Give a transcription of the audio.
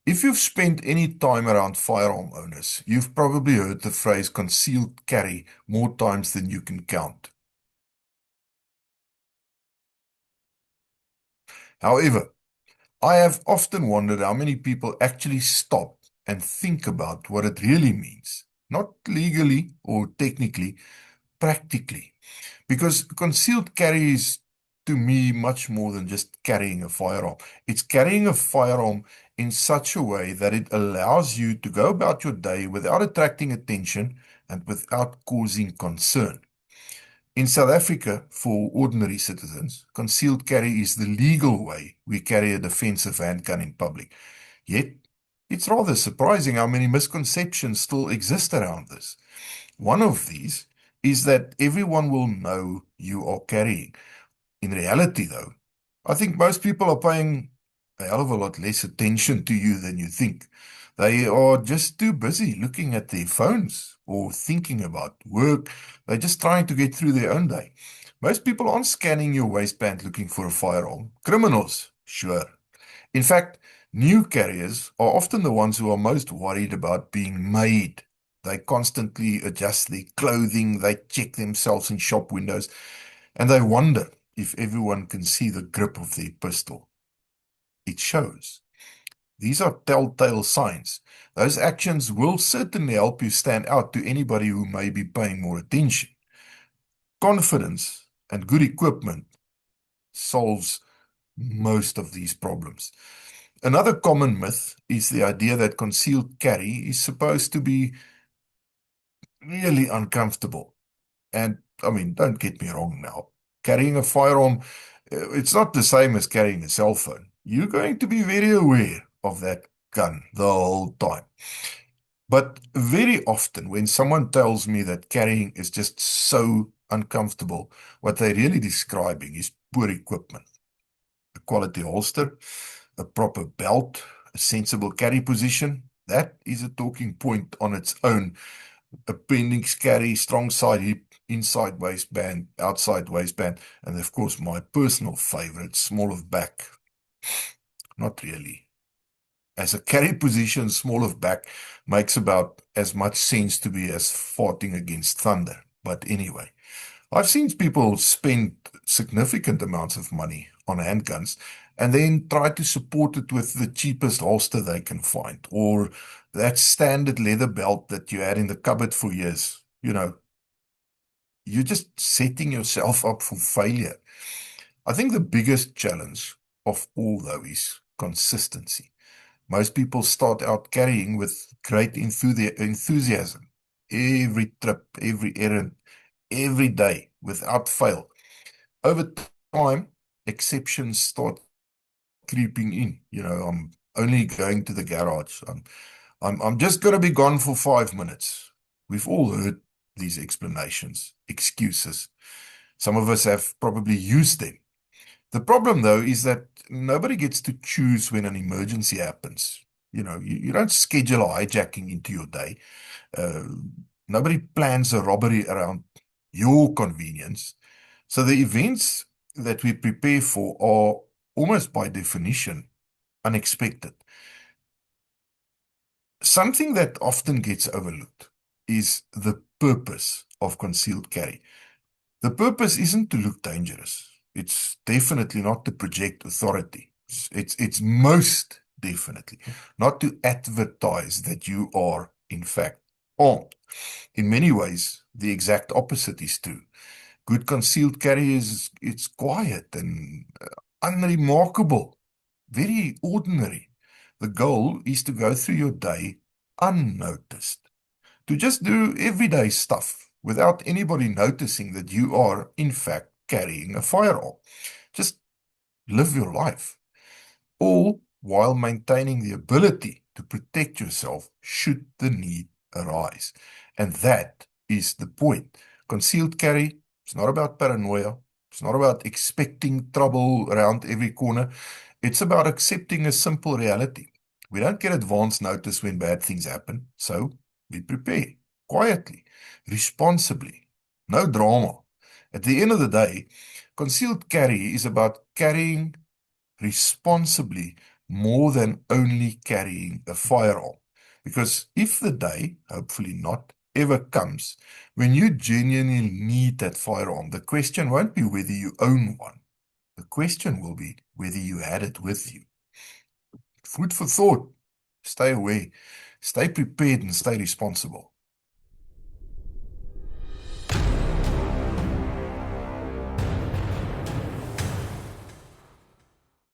If you've spent any time around firearm owners, you've probably heard the phrase concealed carry more times than you can count. However, I have often wondered how many people actually stop and think about what it really means. Not legally or technically, practically. Because concealed carry is, to me, much more than just carrying a firearm. It's carrying a firearm in such a way that it allows you to go about your day without attracting attention and without causing concern. In South Africa, for ordinary citizens, concealed carry is the legal way we carry a defensive handgun in public. Yet, it's rather surprising how many misconceptions still exist around this. One of these is that everyone will know you are carrying. In reality, though, I think most people are paying a hell of a lot less attention to you than you think. They are just too busy looking at their phones or thinking about work. They're just trying to get through their own day. Most people aren't scanning your waistband looking for a firearm. Criminals, sure. In fact, new carriers are often the ones who are most worried about being made. They constantly adjust their clothing, they check themselves in shop windows, and they wonder if everyone can see the grip of their pistol. It shows. These are telltale signs. Those actions will certainly help you stand out to anybody who may be paying more attention. Confidence and good equipment solves most of these problems. Another common myth is the idea that concealed carry is supposed to be really uncomfortable. And I mean, don't get me wrong now. Carrying a firearm, it's not the same as carrying a cell phone. You're going to be very aware of that gun the whole time. But very often, when someone tells me that carrying is just so uncomfortable, what they're really describing is poor equipment. A quality holster, a proper belt, a sensible carry position. That is a talking point on its own. Appendix carry, strong side hip, inside waistband, outside waistband, and of course my personal favorite, small of back. Not really. As a carry position, small of back makes about as much sense to me as farting against thunder. But anyway, I've seen people spend significant amounts of money on handguns and then try to support it with the cheapest holster they can find, or that standard leather belt that you had in the cupboard for years. You're just setting yourself up for failure. I think the biggest challenge of all, though, is consistency. Most people start out carrying with great enthusiasm. Every trip, every errand, every day, without fail. Over time, exceptions start creeping in. I'm only going to the garage. I'm just going to be gone for 5 minutes. We've all heard these explanations, excuses. Some of us have probably used them. The problem, though, is that nobody gets to choose when an emergency happens. You don't schedule a hijacking into your day. Uh, Nobody plans a robbery around your convenience. So the events that we prepare for are almost by definition unexpected. Something that often gets overlooked is the purpose of concealed carry. The purpose isn't to look dangerous. It's definitely not to project authority. It's most definitely not to advertise that you are, in fact, armed. In many ways, the exact opposite is true. Good concealed carry it's quiet and unremarkable, very ordinary. The goal is to go through your day unnoticed, to just do everyday stuff without anybody noticing that you are, in fact, carrying a firearm. Just live your life, all while maintaining the ability to protect yourself should the need arise. And that is the point. Concealed carry is not about paranoia. It's not about expecting trouble around every corner. It's about accepting a simple reality. We don't get advance notice when bad things happen, so we prepare quietly, responsibly, no drama. At the end of the day, concealed carry is about carrying responsibly, more than only carrying a firearm. Because if the day, hopefully not, ever comes when you genuinely need that firearm, the question won't be whether you own one. The question will be whether you had it with you. Food for thought. Stay away, stay prepared, and stay responsible.